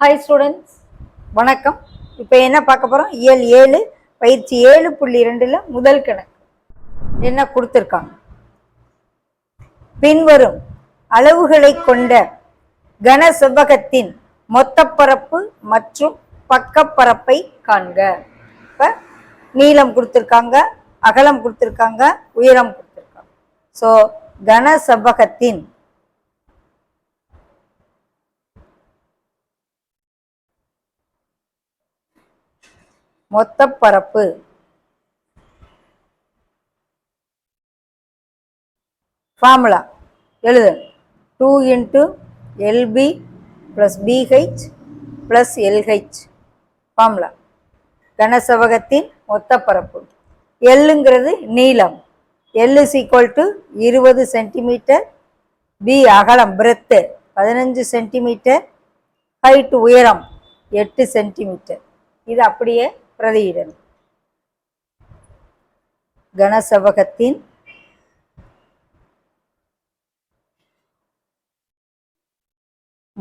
Hi students, வணக்கம். இப்போ என்ன பார்க்க போகிறோம்? இயல் 7 பயிற்சி 7.2ல் முதல் கணக்கு என்ன கொடுத்துருக்காங்க. பின்வரும் அளவுகளை கொண்ட கன செவ்வகத்தின் மொத்தப்பரப்பு மற்றும் பக்கப்பரப்பை காண்க. இப்போ நீளம் கொடுத்துருக்காங்க, அகலம் கொடுத்துருக்காங்க, உயரம் கொடுத்துருக்காங்க. ஸோ கன செவ்வகத்தின் மொத்தப்பரப்பு ஃபார்முலா எழுது. 2 × LB + BH + LH ஃபார்முலா. கனசெவ்வகத்தின் மொத்தப்பரப்பு. எல்லுங்கிறது நீளம், L = 20 சென்டிமீட்டர், B அகலம் பிரெத்து 15 சென்டிமீட்டர், ஹைட் உயரம் 8 சென்டிமீட்டர். இது அப்படியே பிரதியிடணும். கனசெவ்வகத்தின்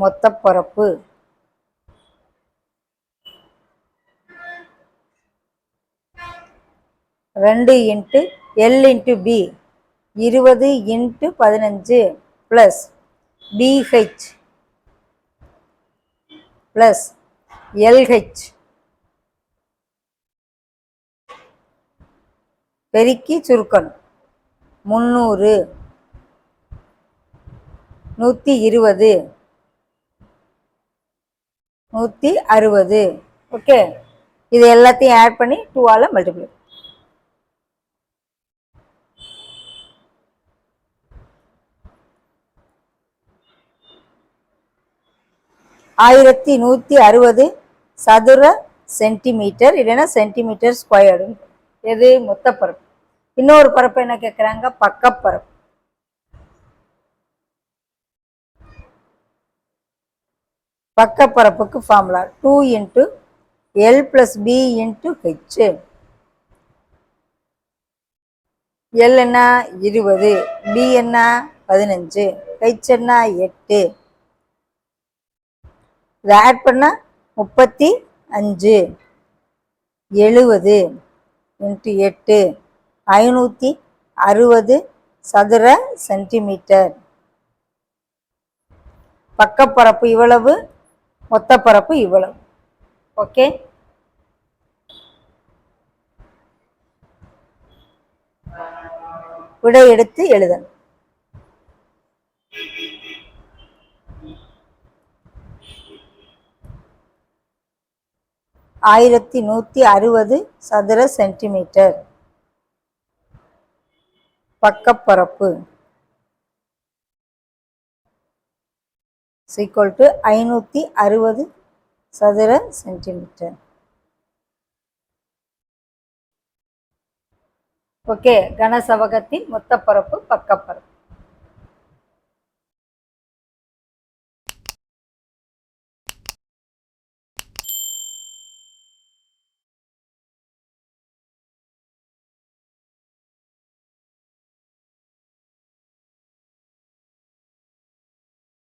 மொத்தப்பரப்பு ரெண்டு into L × B 20 × 15 plus BH plus LH பெருக்கி சுருக்கணும். 300 120 160. ஓகே, இது எல்லாத்தையும் ஆட் பண்ணி 2ஆல் மல்டிப்ளை. 1160 சதுர சென்டிமீட்டர், இல்லைன்னா சென்டிமீட்டர் ஸ்கொயர்டு. எது? மொத்தப்பரப்பு. இன்னொரு பரப்பு என்ன கேட்குறாங்க? பக்கப்பரப்பு. பக்கப்பரப்புக்கு formula 2 × L + B × H. L என்ன? 20, B என்ன? 15, H என்ன? 8. இதை ஆட் பண்ண 35, 70 × 8 560 சதுர சென்டிமீட்டர். பக்கப்பரப்பு இவ்வளவு, மொத்தப்பரப்பு இவ்வளவு. ஓகே, விடை எடுத்து எழுதணும். (1160 சதுர சென்டிமீட்டர் பக்கப்பரப்பு = 560 சதுர சென்டிமீட்டர். ஓகே, கனசெவ்வகத்தின் மொத்தப்பரப்பு பக்கப்பரப்பு.